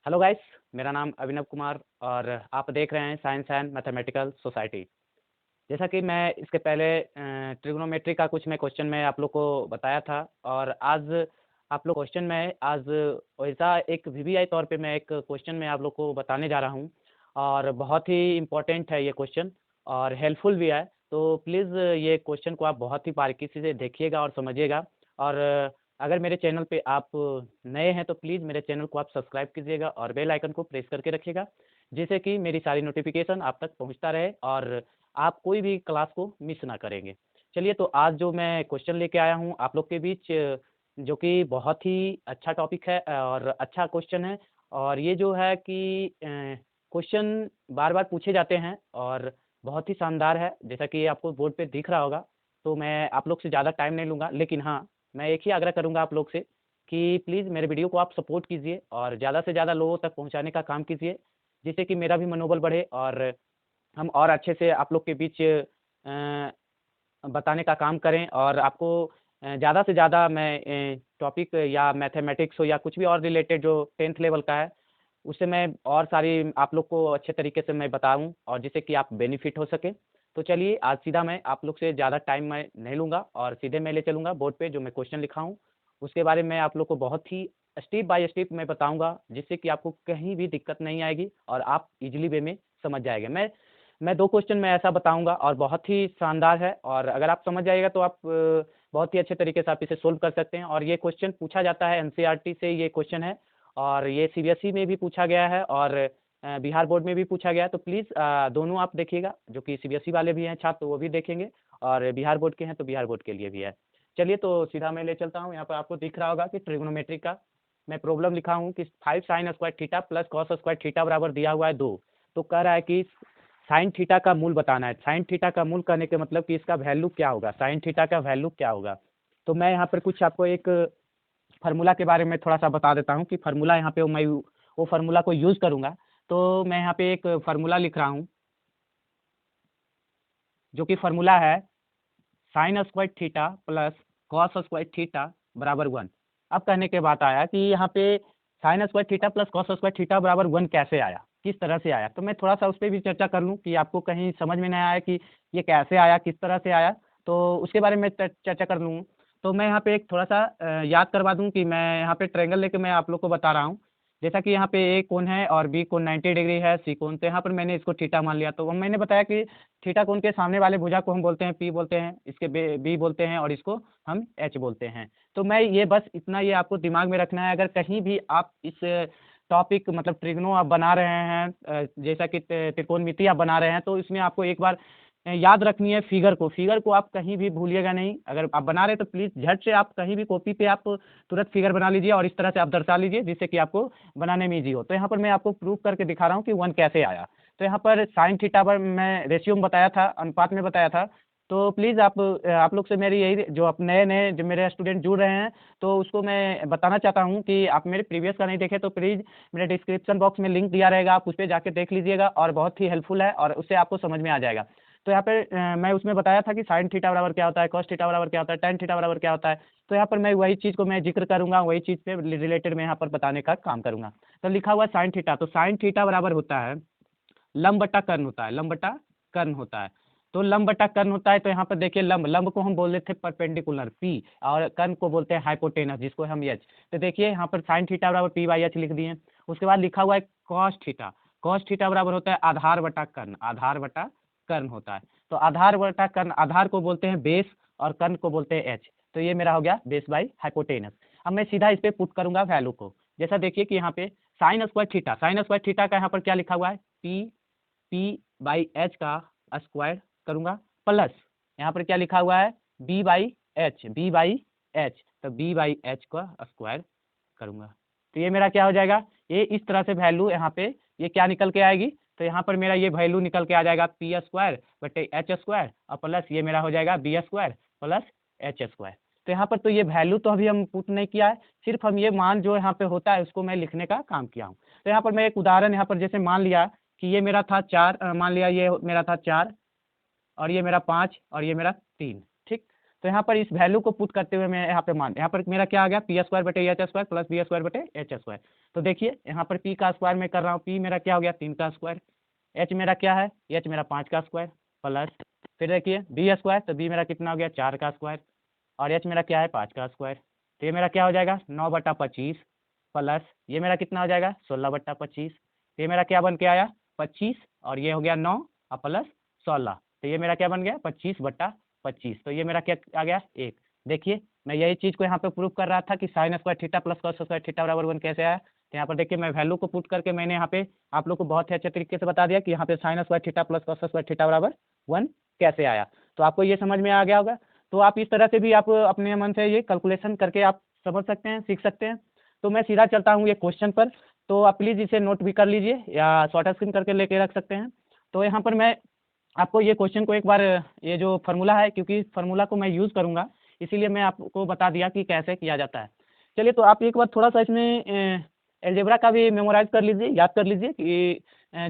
Hello guys, मेरा नाम अभिनव कुमार और आप देख रहे हैं साइंस एंड मैथमेटिकल सोसाइटी। जैसा कि मैं इसके पहले ट्रिग्नोमेट्री का कुछ मैं क्वेश्चन मैं आप लोग को बताया था और आज आप लोग क्वेश्चन में आज वैसा एक वीवीआई तौर पे मैं एक क्वेश्चन मैं आप लोग को बताने जा रहा हूँ और बहुत ही इम्पोर्टेंट है ये क्वेश्चन और हेल्पफुल भी है। तो प्लीज़ ये क्वेश्चन को आप बहुत ही बारीकी से देखिएगा और समझिएगा। और अगर मेरे चैनल पे आप नए हैं तो प्लीज़ मेरे चैनल को आप सब्सक्राइब कीजिएगा और बेल आइकन को प्रेस करके रखिएगा, जिससे कि मेरी सारी नोटिफिकेशन आप तक पहुंचता रहे और आप कोई भी क्लास को मिस ना करेंगे। चलिए, तो आज जो मैं क्वेश्चन लेके आया हूँ आप लोग के बीच, जो कि बहुत ही अच्छा टॉपिक है और अच्छा क्वेश्चन है। और ये जो है कि क्वेश्चन बार-बार पूछे जाते हैं और बहुत ही शानदार है, जैसा कि आपको बोर्ड पे दिख रहा होगा। तो मैं आप लोग से ज़्यादा टाइम नहीं लूँगा, लेकिन हाँ, मैं एक ही आग्रह करूँगा आप लोग से कि प्लीज़ मेरे वीडियो को आप सपोर्ट कीजिए और ज़्यादा से ज़्यादा लोगों तक पहुँचाने का काम कीजिए, जिससे कि मेरा भी मनोबल बढ़े और हम और अच्छे से आप लोग के बीच बताने का काम करें और आपको ज़्यादा से ज़्यादा मैं टॉपिक या मैथमेटिक्स हो या कुछ भी और रिलेटेड जो 10th लेवल का है, उससे मैं और सारी आप लोग को अच्छे तरीके से मैं बताऊँ और जिससे कि आप बेनिफिट हो सके। तो चलिए, आज सीधा मैं आप लोग से ज़्यादा टाइम मैं नहीं लूँगा और सीधे मैं ले चलूँगा बोर्ड पे जो मैं क्वेश्चन लिखा हूँ, उसके बारे में आप लोग को बहुत ही स्टेप बाय स्टेप मैं बताऊँगा, जिससे कि आपको कहीं भी दिक्कत नहीं आएगी और आप ईज़िली वे में समझ जाएँगे। मैं 2 क्वेश्चन मैं ऐसा बताऊँगा और बहुत ही शानदार है और अगर आप समझ जाइएगा तो आप बहुत ही अच्छे तरीके से आप इसे सोल्व कर सकते हैं। और ये क्वेश्चन पूछा जाता है एनसीईआरटी से, ये क्वेश्चन है और ये सीबीएसई में भी पूछा गया है और बिहार बोर्ड में भी पूछा गया है। तो प्लीज़ दोनों आप देखिएगा, जो कि सीबीएसई वाले भी हैं छात्र तो वो भी देखेंगे और बिहार बोर्ड के हैं तो बिहार बोर्ड के लिए भी है। चलिए, तो सीधा मैं ले चलता हूँ। यहाँ पर आपको दिख रहा होगा कि ट्रिग्नोमेट्री का मैं प्रॉब्लम लिखा हूँ कि 5 sin square theta plus cos square theta बराबर दिया हुआ है 2। तो कह रहा है कि साइन थीटा का मूल बताना है। साइन थीटा का मूल कहने के मतलब कि इसका वैल्यू क्या होगा, साइन थीटा का वैल्यू क्या होगा। तो मैं यहाँ पर कुछ आपको एक फार्मूला के बारे में थोड़ा सा बता देता हूँ कि फार्मूला यहाँ पे मैं वो फार्मूला को यूज़ करूँगा। तो मैं यहाँ पे एक फार्मूला लिख रहा हूँ, जो कि फार्मूला है sine square theta plus cos square theta बराबर 1। अब कहने के बाद आया कि यहाँ पे sine square theta plus cos square theta बराबर 1 कैसे आया, किस तरह से आया। तो मैं थोड़ा सा उस पर भी चर्चा कर लूँ कि आपको कहीं समझ में नहीं आया कि ये कैसे आया, किस तरह से आया, तो उसके बारे में चर्चा कर लूँ। तो मैं यहाँ पे एक थोड़ा सा याद करवा दूँ कि मैं यहाँ पे ट्रायंगल लेके मैं आप लोग को बता रहा हूँ। जैसा कि यहाँ पे ए कोण है और बी कोण 90 डिग्री है, सी कोण, तो यहाँ पर मैंने इसको थीटा मान लिया। तो मैंने बताया कि थीटा कोण के सामने वाले भुजा को हम बोलते हैं पी बोलते हैं, इसके बी बोलते हैं और इसको हम एच बोलते हैं। तो मैं ये बस इतना ये आपको दिमाग में रखना है। अगर कहीं भी आप इस टॉपिक मतलब ट्रिग्नो आप बना रहे हैं, जैसा कि त्रिकोणमिति आप बना रहे हैं, तो इसमें आपको एक बार याद रखनी है फिगर को आप कहीं भी भूलिएगा नहीं। अगर आप बना रहे हैं तो प्लीज़ झट से आप कहीं भी कॉपी पे आप तुरंत फिगर बना लीजिए और इस तरह से आप दर्शा लीजिए, जिससे कि आपको बनाने में ईज़ी हो। तो यहाँ पर मैं आपको प्रूव करके दिखा रहा हूँ कि 1 कैसे आया। तो यहाँ पर साइन थीटा पर मैं रेशियो में बताया था, अनुपात में बताया था। तो प्लीज़ आप लोग से मेरी यही, जो आप नए-नए जो मेरे स्टूडेंट जुड़ रहे हैं, तो उसको मैं बताना चाहता हूँ कि आप मेरे प्रीवियस का नहीं देखे तो प्लीज़ मेरे डिस्क्रिप्शन बॉक्स में लिंक दिया रहेगा, आप उस पे जाके देख लीजिएगा और बहुत ही हेल्पफुल है और उससे आपको समझ में आ जाएगा। तो यहाँ पे मैं उसमें बताया था कि साइन थीटा बराबर क्या होता है, कॉस थीटा बराबर क्या होता है, टैन थीटा बराबर क्या होता है। तो यहाँ पर मैं वही चीज़ को मैं ज़िक्र करूँगा, वही चीज़ से रिलेटेड मैं यहाँ पर बताने का काम करूँगा। तो लिखा हुआ है साइन थीटा, तो साइन थीटा बराबर होता है लंब बटा कर्ण होता है, लंब बटा कर्ण होता है। तो लंब बटा कर्ण होता है, तो यहाँ पर देखिए लंब को हम बोल रहे थे परपेंडिकुलर पी और कर्ण को बोलते हैं हाइपोटेनस, जिसको हम एच। तो देखिए यहाँ पर साइन थीटा बराबर पी बाई एच लिख दिए। उसके बाद लिखा हुआ है कॉस थीटा बराबर होता है आधार बटा कर्ण होता है। तो आधार बटा कर्ण, आधार को बोलते हैं बेस और कर्ण को बोलते हैं एच। तो ये मेरा हो गया बेस बाई हाइपोटेनस। अब मैं सीधा इस पे पुट करूंगा वैल्यू को। जैसा देखिए कि यहाँ पे साइन स्क्वायर थीटा का यहाँ पर क्या लिखा हुआ है, पी बाई एच का स्क्वायर करूंगा प्लस यहाँ पर क्या लिखा हुआ है बी बाई एच, तो बी बाई एच का स्क्वायर करूंगा। तो ये मेरा क्या हो जाएगा, ये इस तरह से वैल्यू यहाँ पे ये क्या निकल के आएगी, तो यहाँ पर मेरा ये वैल्यू निकल के आ जाएगा पी स्क्वायर बटे एच स्क्वायर और प्लस ये मेरा हो जाएगा B square plus H square. तो यहाँ पर तो ये वैल्यू तो अभी हम पुट नहीं किया है, सिर्फ हम ये मान जो यहाँ पे होता है उसको मैं लिखने का काम किया हूँ। तो यहाँ पर मैं एक उदाहरण यहाँ पर जैसे मान लिया कि ये मेरा था 4, मान लिया ये मेरा था 4 और ये मेरा 5 और ये मेरा 3, ठीक। तो यहाँ पर इस वैल्यू को पुट करते हुए मैं यहाँ पे यहाँ पर मेरा क्या आ गया, पी स्क्वायर बटे H square plus B square बटे एच स्क्वायर। तो देखिए यहाँ पर पी का स्क्वायर मैं कर रहा हूँ, पी मेरा क्या हो गया 3 का स्क्वायर, एच मेरा क्या है, एच मेरा 5 का स्क्वायर प्लस फिर देखिए बी स्क्वायर, तो बी मेरा कितना हो गया 4 का स्क्वायर और एच मेरा क्या है 5 का स्क्वायर। तो ये मेरा क्या हो जाएगा 9/25 प्लस ये मेरा कितना हो जाएगा 16/25। ये मेरा क्या बन के आया 25 और ये हो गया 9 और प्लस 16, तो ये मेरा क्या बन गया 25/25। तो ये मेरा क्या आ गया 1। देखिए मैं यही चीज़ को यहाँ पे प्रूव कर रहा था कि sine square theta plus cos square theta बराबर 1 कैसे आया। तो यहाँ पर देखिए मैं वैल्यू को पुट करके मैंने यहाँ पे आप लोग को बहुत ही अच्छे तरीके से बता दिया कि यहाँ पे sine square theta plus cos square theta बराबर 1 कैसे आया। तो आपको ये समझ में आ गया होगा। तो आप इस तरह से भी आप अपने मन से ये कैलकुलेशन करके आप समझ सकते हैं, सीख सकते हैं। तो मैं सीधा चलता हूँ ये क्वेश्चन पर, तो आप प्लीज़ इसे नोट भी कर लीजिए या शॉर्ट स्क्रीन करके लेके रख सकते हैं। तो यहाँ पर मैं आपको ये क्वेश्चन को एक बार ये जो फार्मूला है, क्योंकि फार्मूला को मैं यूज़ करूँगा इसीलिए मैं आपको बता दिया कि कैसे किया जाता है। चलिए तो आप एक बार थोड़ा सा इसमें अलजेब्रा का भी मेमोराइज कर लीजिए, याद कर लीजिए कि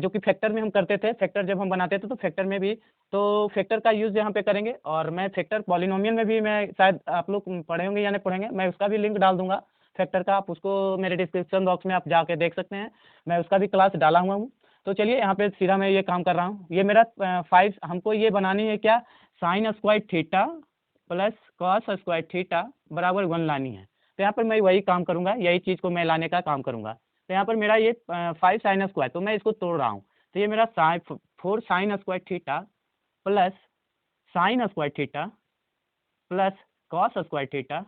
जो कि फैक्टर में हम करते थे, फैक्टर जब हम बनाते थे तो फैक्टर में भी तो फैक्टर का यूज़ यहाँ पे करेंगे। और मैं फैक्टर पॉलिनोमियल में भी मैं शायद आप लोग पढ़े होंगे या नहीं पढ़ेंगे, मैं उसका भी लिंक डाल दूंगा फैक्टर का, आप उसको मेरे डिस्क्रिप्शन बॉक्स में आप जाके देख सकते हैं, मैं उसका भी क्लास डाला हुआ हूँ। तो चलिए यहाँ पे सीधा मैं ये काम कर रहा हूँ। ये मेरा 5 हमको ये बनानी है क्या, sine square theta plus cos square theta बराबर 1 लानी है। तो यहाँ पर मैं वही काम करूँगा, यही चीज़ को मैं लाने का काम करूँगा। तो यहाँ पर मेरा ये 5 साइन स्क्वायर, तो मैं इसको तोड़ रहा हूँ। तो ये मेरा 4 sine square theta plus sine square theta plus cos square theta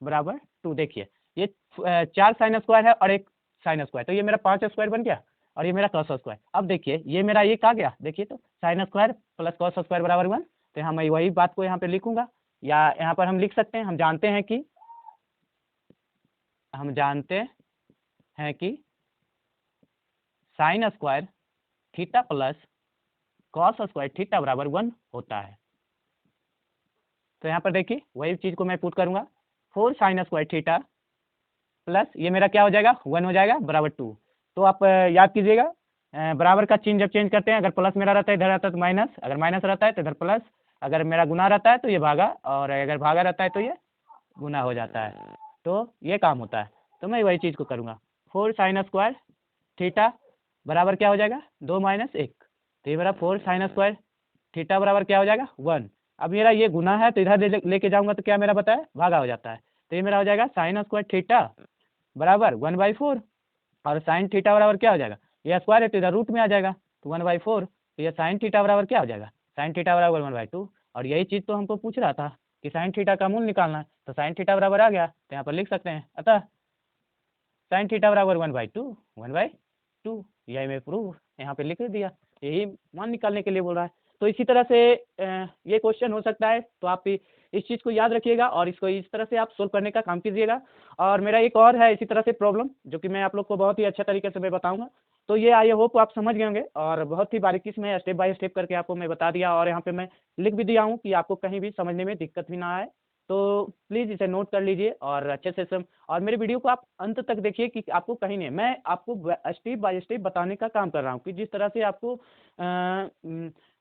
बराबर 2। देखिए ये 4 साइन स्क्वायर है और 1 साइन स्क्वायर, तो ये मेरा 5 स्क्वायर बन गया और ये मेरा कॉस स्क्वायर। अब देखिए ये मेरा ये कहा गया, देखिए तो sine square plus cos square बराबर 1। तो यहाँ मैं वही बात को यहाँ पे लिखूंगा, या यहाँ पर हम लिख सकते हैं, हम जानते हैं कि sine square theta plus cos square theta बराबर 1 होता है। तो यहाँ पर देखिए वही चीज़ को मैं पुट करूँगा, 4 साइन स्क्वायर थीटा प्लस ये मेरा क्या हो जाएगा 1 हो जाएगा बराबर 2। तो आप याद कीजिएगा बराबर का चिन्ह जब चेंज करते हैं, अगर प्लस मेरा रहता है इधर रहता है तो माइनस, अगर माइनस रहता है तो इधर प्लस, अगर मेरा गुना रहता है तो ये भागा, और अगर भागा रहता है तो ये गुना हो जाता है। तो ये काम होता है, तो मैं वही चीज़ को करूँगा। 4 साइन स्क्वायर थीटा बराबर क्या हो जाएगा 2 - 1, तो ये मेरा 4 साइन स्क्वायर थीटा बराबर क्या हो जाएगा 1। अब मेरा ये गुना है तो इधर लेके जाऊँगा तो क्या मेरा बताया भागा हो जाता है। तो ये मेरा हो जाएगा साइन स्क्वायर थीटा बराबर 1/4 और साइन थीटा बराबर क्या हो जाएगा, ये स्क्वायर है तो इधर रूट में आ जाएगा तो 1/4। तो ये साइन थीटा बराबर क्या हो जाएगा, साइन थीटा बराबर 1/2। और यही चीज़ तो हमको पूछ रहा था कि साइन थीटा का मूल निकालना है, तो साइन थीटा बराबर आ गया तो यहाँ पर लिख सकते हैं, अतः साइन थीटा बराबर 1/2 यही मैं प्रूफ यहाँ पे लिख दिया, यही मान निकालने के लिए बोल रहा है। तो इसी तरह से ये क्वेश्चन हो सकता है, तो आप इस चीज़ को याद रखिएगा और इसको इस तरह से आप सोल्व करने का काम कीजिएगा। और मेरा एक और है इसी तरह से प्रॉब्लम, जो कि मैं आप लोग को बहुत ही अच्छे तरीके से मैं बताऊंगा। तो ये आई होप आप समझ गए होंगे, और बहुत ही बारीकी से मैं स्टेप बाय स्टेप करके आपको मैं बता दिया, और यहाँ पे मैं लिख भी दिया हूँ कि आपको कहीं भी समझने में दिक्कत भी ना आए। तो प्लीज़ इसे नोट कर लीजिए और अच्छे से और मेरे वीडियो को आप अंत तक देखिए कि आपको कहीं नहीं, मैं आपको स्टेप बाय स्टेप बताने का काम कर रहा हूँ कि जिस तरह से आपको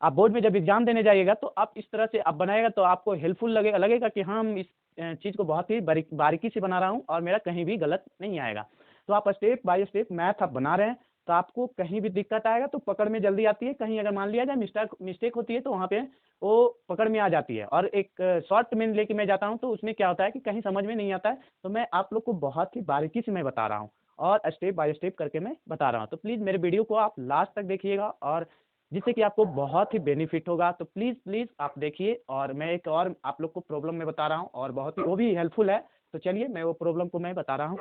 आप बोर्ड में जब एग्जाम देने जाइएगा तो आप इस तरह से आप बनाएगा तो आपको हेल्पफुल लगेगा कि हाँ हम इस चीज़ को बहुत ही बारीकी से बना रहा हूँ और मेरा कहीं भी गलत नहीं आएगा। तो आप स्टेप बाय स्टेप मैथ आप बना रहे हैं तो आपको कहीं भी दिक्कत आएगा तो पकड़ में जल्दी आती है, कहीं अगर मान लिया जाए मिस्टेक होती है तो वहाँ पे वो पकड़ में आ जाती है। और एक शॉर्ट में लेके मैं जाता हूँ तो उसमें क्या होता है कि कहीं समझ में नहीं आता है, तो मैं आप लोग को बहुत ही बारीकी से मैं बता रहा हूँ और स्टेप बाय स्टेप करके मैं बता रहा हूँ। तो प्लीज़ मेरे वीडियो को आप लास्ट तक देखिएगा, और जिससे कि आपको बहुत ही बेनिफिट होगा। तो प्लीज़ आप देखिए, और मैं एक और आप लोग को प्रॉब्लम में बता रहा हूँ और बहुत ही वो भी हेल्पफुल है। तो चलिए मैं वो प्रॉब्लम को मैं बता रहा हूँ।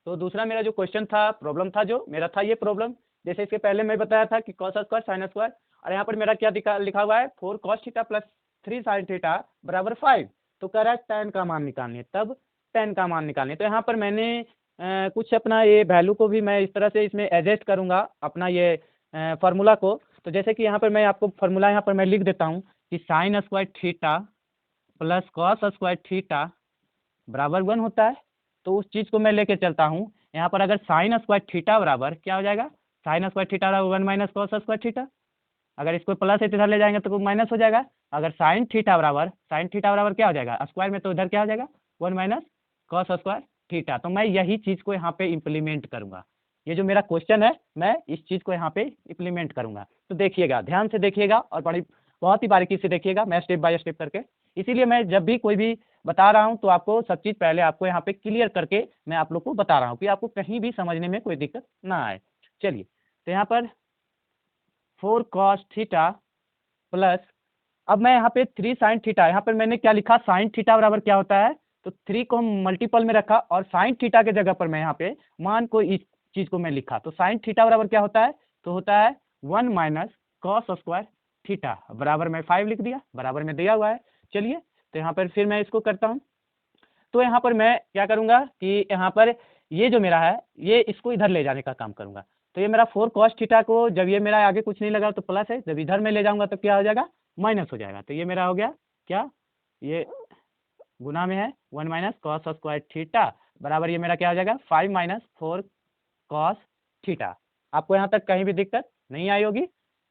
तो दूसरा मेरा जो क्वेश्चन था, प्रॉब्लम था जो मेरा था ये प्रॉब्लम, जैसे इसके पहले मैं बताया था कि कॉस स्क्वायर साइन स्क्वायर, और यहाँ पर मेरा क्या लिखा हुआ है 4 cos theta plus 3 sine theta बराबर 5। तो कह रहा है tan का मान निकालनी है, तब tan का मान निकालनी है। तो यहाँ पर मैंने कुछ अपना ये वैल्यू को भी मैं इस तरह से इसमें एडजस्ट करूँगा अपना ये फार्मूला को। तो जैसे कि यहाँ पर मैं आपको फार्मूला यहाँ पर मैं लिख देता हूँ कि sine square theta plus cos square theta बराबर 1 होता है। तो उस चीज़ को मैं लेके चलता हूँ यहाँ पर, अगर साइन स्क्वायर थीटा बराबर क्या हो जाएगा, साइन स्क्वायर थीटा बराबर 1 - कॉस स्क्वायर थीटा। अगर इसको प्लस है तो इधर ले जाएंगे तो माइनस हो जाएगा। अगर साइन थीटा बराबर क्या हो जाएगा, स्क्वायर में तो इधर क्या हो जाएगा 1 माइनस कॉस स्क्वायर थीटा। तो मैं यही चीज़ को यहाँ पे इम्प्लीमेंट करूँगा। ये जो मेरा क्वेश्चन है मैं इस चीज़ को यहाँ पे इम्प्लीमेंट करूँगा। तो देखिएगा, ध्यान से देखिएगा और बहुत ही बारीकी से देखिएगा, मैं स्टेप बाय स्टेप करके। इसीलिए मैं जब भी कोई भी बता रहा हूँ तो आपको सब चीज़ पहले आपको यहाँ पे क्लियर करके मैं आप लोग को बता रहा हूँ कि आपको कहीं भी समझने में कोई दिक्कत ना आए। चलिए, तो यहाँ पर 4 cos थीटा प्लस, अब मैं यहाँ पे 3 साइन थीटा, यहाँ पर मैंने क्या लिखा, साइन थीटा बराबर क्या होता है, तो 3 को हम मल्टीपल में रखा और साइन थीटा के जगह पर मैं यहाँ पे मान को इस चीज को मैं लिखा। तो साइन थीटा बराबर क्या होता है, तो होता है 1 माइनस कॉस स्क्वायर थीटा, बराबर में 5 लिख दिया, बराबर में दिया हुआ है। चलिए, तो यहाँ पर फिर मैं इसको करता हूँ। तो यहाँ पर मैं क्या करूँगा कि यहाँ पर ये जो मेरा है ये इसको इधर ले जाने का काम करूँगा। तो ये मेरा 4 cos थीटा को जब ये मेरा आगे कुछ नहीं लगा तो प्लस है, जब इधर में ले जाऊँगा तो क्या हो जाएगा, माइनस हो जाएगा। तो ये मेरा हो गया क्या, ये गुना में है 1 माइनस कॉस स्क्वायर थीटा, बराबर ये मेरा क्या हो जाएगा 5 माइनस 4 कॉस थीटा। आपको यहाँ तक कहीं भी दिक्कत नहीं आई होगी,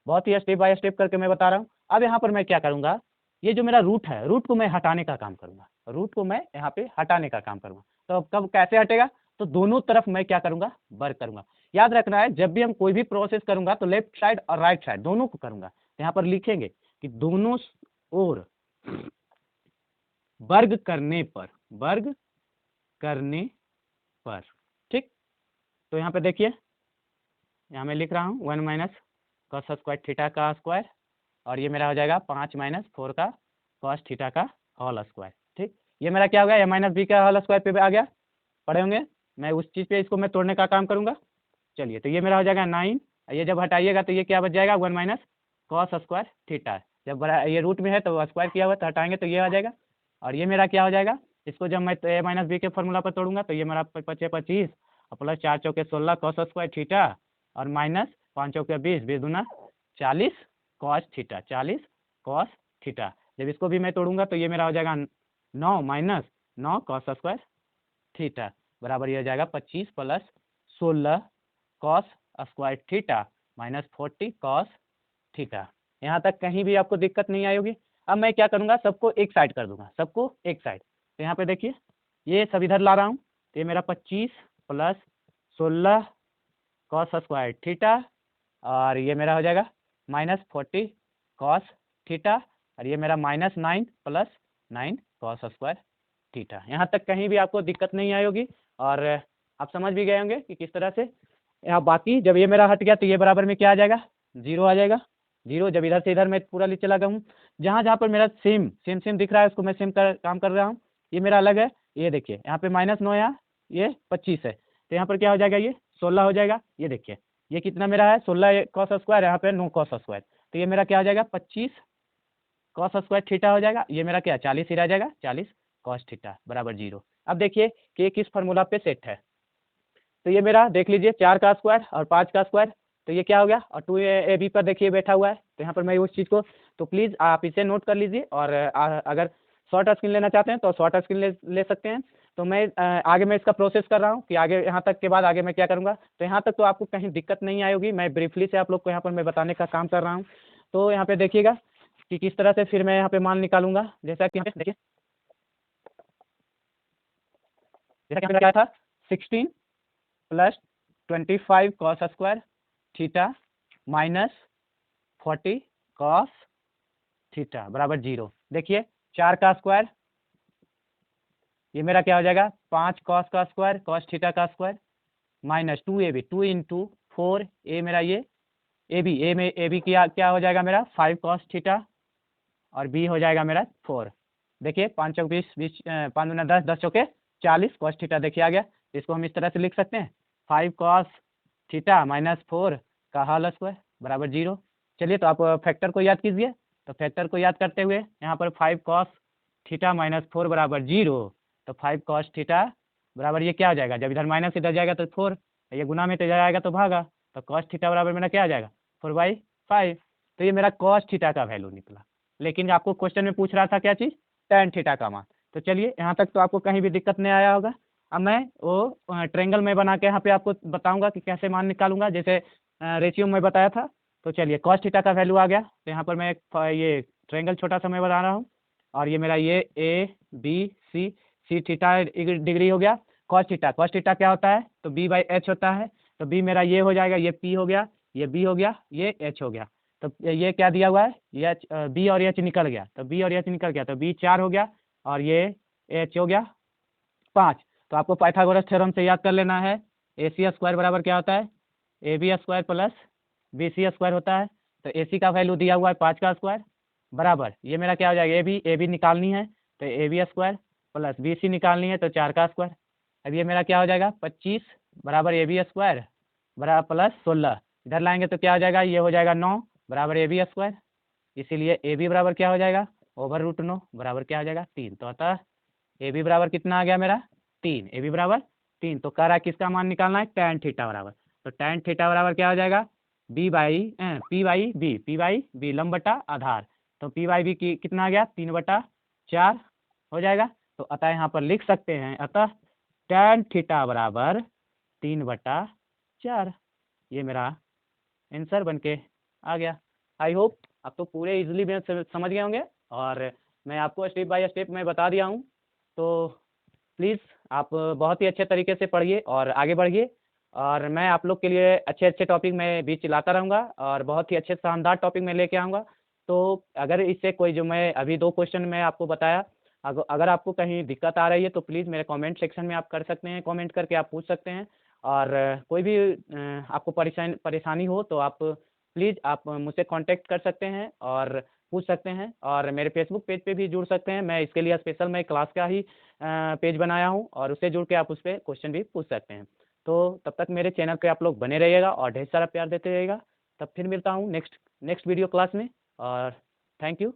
बहुत ही स्टेप बाय स्टेप करके मैं बता रहा हूँ। अब यहाँ पर मैं क्या करूँगा, ये जो मेरा रूट है, रूट को मैं हटाने का काम करूँगा, रूट को मैं यहाँ पे हटाने का काम करूँगा। तो अब कब कैसे हटेगा, तो दोनों तरफ मैं क्या करूँगा, वर्क करूँगा। याद रखना है जब भी हम कोई भी प्रोसेस करूँगा तो लेफ्ट साइड और राइट साइड दोनों को करूँगा। यहाँ पर लिखेंगे कि दोनों ओर वर्ग करने पर, वर्ग करने पर, ठीक। तो यहाँ पे देखिए, यहाँ मैं लिख रहा हूँ 1 माइनस कॉस स्क्वायर थीटा का स्क्वायर और ये मेरा हो जाएगा 5 माइनस 4 का कॉस थीटा का होल स्क्वायर, ठीक। ये मेरा क्या हो गया, ए माइनस बी का होल स्क्वायर पे आ गया, पढ़े होंगे। मैं उस चीज़ पे इसको मैं तोड़ने का काम करूँगा। चलिए, तो ये मेरा हो जाएगा 9, ये जब हटाइएगा तो ये क्या बच जाएगा 1 माइनस कॉस स्क्वायर थीटा, जब बड़ा ये रूट में है तो स्क्वायर किया हुआ तो हटाएंगे तो ये आ जाएगा। और ये मेरा क्या हो जाएगा, इसको जब मैं ए माइनस बी के फॉर्मूला पर तोड़ूंगा तो ये मेरा 25 और प्लस 4 चौके 16 कॉस स्क्वायर थीटा और माइनस 5 चौके 20, 20 दूना 40 कॉस थीटा, 40 कॉस थीटा। जब इसको भी मैं तोड़ूंगा तो ये मेरा हो जाएगा 9 माइनस 9 कॉस स्क्वायर थीटा, बराबर ये हो जाएगा 25 plus 16 cos square theta minus 40 cos theta. यहाँ तक कहीं भी आपको दिक्कत नहीं आई होगी। अब मैं क्या करूँगा, सबको एक साइड कर दूंगा, सबको एक साइड। तो यहाँ पे देखिए, ये सब इधर ला रहा हूँ, तो ये मेरा 25 प्लस 16 कॉस स्क्वायर थीटा और ये मेरा हो जाएगा माइनस 40 कॉस थीटा और ये मेरा minus 9 plus 9 cos square theta. यहाँ तक कहीं भी आपको दिक्कत नहीं आई होगी और आप समझ भी गए होंगे कि किस तरह से। यहाँ बाकी जब ये मेरा हट गया तो ये बराबर में क्या आ जाएगा, 0 आ जाएगा, 0। जब इधर से इधर मैं पूरा ले चला गया हूँ, जहाँ जहाँ पर मेरा सेम दिख रहा है उसको मैं सेम काम कर रहा हूँ। ये मेरा अलग है, ये देखिए यहाँ पे माइनस 9 यहाँ ये 25 है, तो यहाँ पर क्या हो जाएगा, ये 16 हो जाएगा। ये देखिए ये कितना मेरा है 16 कॉस स्क्वायर, यहाँ पे 9 कॉस स्क्वायर, तो ये मेरा क्या हो जाएगा 25 कॉस स्क्वायर थीटा हो जाएगा। ये मेरा क्या 40 ही रह जाएगा, 40 कॉस थीटा बराबर 0। अब देखिए कि ये किस फार्मूला पे सेट है, तो ये मेरा देख लीजिए 4 का स्क्वायर और 5 का स्क्वायर, तो ये क्या हो गया और 2ab पर देखिए बैठा हुआ है। तो यहाँ पर मैं उस चीज़ को, तो प्लीज़ आप इसे नोट कर लीजिए और अगर शॉर्ट स्क्रीन लेना चाहते हैं तो शॉर्ट स्क्रीन ले सकते हैं। तो मैं आगे मैं इसका प्रोसेस कर रहा हूँ कि आगे यहाँ तक के बाद आगे मैं क्या करूँगा। तो यहाँ तक तो आपको कहीं दिक्कत नहीं आई होगी, मैं ब्रीफली से आप लोग को यहाँ पर मैं बताने का काम कर रहा हूँ। तो यहाँ पे देखिएगा कि किस तरह से फिर मैं यहाँ पे मान निकालूंगा। जैसा कि देखिए, जैसा कि क्या था 16 plus 25 cos square theta minus 40 cos theta बराबर 0। देखिए 4 का स्क्वायर, ये मेरा क्या हो जाएगा 5 कॉस का स्क्वायर कॉस थीटा का स्क्वायर माइनस 2ab, 2 इंटू 4 ए मेरा ये ए में ए बी क्या हो जाएगा मेरा 5 कॉस थीटा और बी हो जाएगा मेरा 4। देखिए 5 चौक 20, 20 5 दूना 10, 10 चौके 40 कॉस थीटा देखिए आ गया। इसको हम इस तरह से लिख सकते हैं 5 कॉस थीटा माइनस 4 का होल स्क्वायर बराबर 0। चलिए, तो आप फैक्टर को याद कीजिए। तो फैक्टर को याद करते हुए यहाँ पर 5 कॉस थीटा माइनस 4 बराबर 0, तो 5 कॉस थीटा बराबर ये क्या हो जाएगा, जब इधर माइनस इधर जाएगा तो 4, ये गुना में तो इधर आएगा तो भागा, तो कॉस थीटा बराबर मेरा क्या आ जाएगा 4/5। तो ये मेरा कॉस थीटा का वैल्यू निकला। लेकिन आपको क्वेश्चन में पूछ रहा था क्या चीज़, tan थीटा का मान। तो चलिए यहाँ तक तो आपको कहीं भी दिक्कत नहीं आया होगा। अब मैं वो ट्रेंगल में बना के यहाँ पे आपको बताऊंगा कि कैसे मान निकालूंगा, जैसे रेशियो में बताया था। तो चलिए कॉस थीटा का वैल्यू आ गया, तो यहाँ पर मैं ये ट्रायंगल छोटा सा मैं बना रहा हूँ, और ये मेरा ये A B C theta degree हो गया। कॉस थीटा क्या होता है, तो बी बाई एच होता है, तो बी मेरा ये हो जाएगा, ये पी हो गया, ये बी हो गया, ये एच हो गया। तो ये क्या दिया हुआ है, ये बी और एच निकल गया, तो बी और एच निकल गया, तो बी 4 हो गया, और ये एच हो गया 5। तो आपको पाइथागोरस थ्योरम से याद कर लेना है, ए सी स्क्वायर बराबर क्या होता है, A B square plus B C square होता है। तो ए सी का वैल्यू दिया हुआ है 5 का स्क्वायर, बराबर ये मेरा क्या हो जाएगा, ए बी निकालनी है, तो A B square plus B C निकालनी है, तो 4 का स्क्वायर। अब ये मेरा क्या हो जाएगा 25 बराबर ए बी स्क्वायर बराबर प्लस 16, इधर लाएंगे तो क्या हो जाएगा, ये हो जाएगा 9 बराबर ए बी स्क्वायर। इसीलिए ए बी बराबर क्या हो जाएगा, √9 बराबर क्या हो जाएगा 3। तो अतः ए बी बराबर कितना आ गया मेरा 3, ए बी बराबर 3। तो कह रहा है किसका मान निकालना है, tan थीटा बराबर। तो tan थीटा बराबर क्या हो जाएगा, पी बाई बी लंब बटा आधार। तो पी बाई बी कितना आ गया 3/4 हो जाएगा। तो अतः यहाँ पर लिख सकते हैं, अतः tan थीटा बराबर 3/4। ये मेरा आंसर बन के आ गया। आई होप आप तो पूरे इजीली में समझ गए होंगे, और मैं आपको स्टेप बाय स्टेप मैं बता दिया हूँ। तो प्लीज़ आप बहुत ही अच्छे तरीके से पढ़िए और आगे बढ़िए, और मैं आप लोग के लिए अच्छे अच्छे टॉपिक मैं बीच लाता रहूँगा, और बहुत ही अच्छे शानदार टॉपिक मैं लेके आऊँगा। तो अगर इससे कोई जो मैं अभी 2 क्वेश्चन मैं आपको बताया, अगर आपको कहीं दिक्कत आ रही है तो प्लीज़ मेरे कमेंट सेक्शन में आप कर सकते हैं, कमेंट करके आप पूछ सकते हैं। और कोई भी आपको परेशानी हो तो आप प्लीज़ आप मुझसे कांटेक्ट कर सकते हैं और पूछ सकते हैं, और मेरे फेसबुक पेज पे भी जुड़ सकते हैं। मैं इसके लिए स्पेशल मैं क्लास का ही पेज बनाया हूँ, और उससे जुड़ के आप उस पर क्वेश्चन भी पूछ सकते हैं। तो तब तक मेरे चैनल पे आप लोग बने रहिएगा और ढेर सारा प्यार देते रहिएगा। तब फिर मिलता हूँ नेक्स्ट वीडियो क्लास में, और थैंक यू।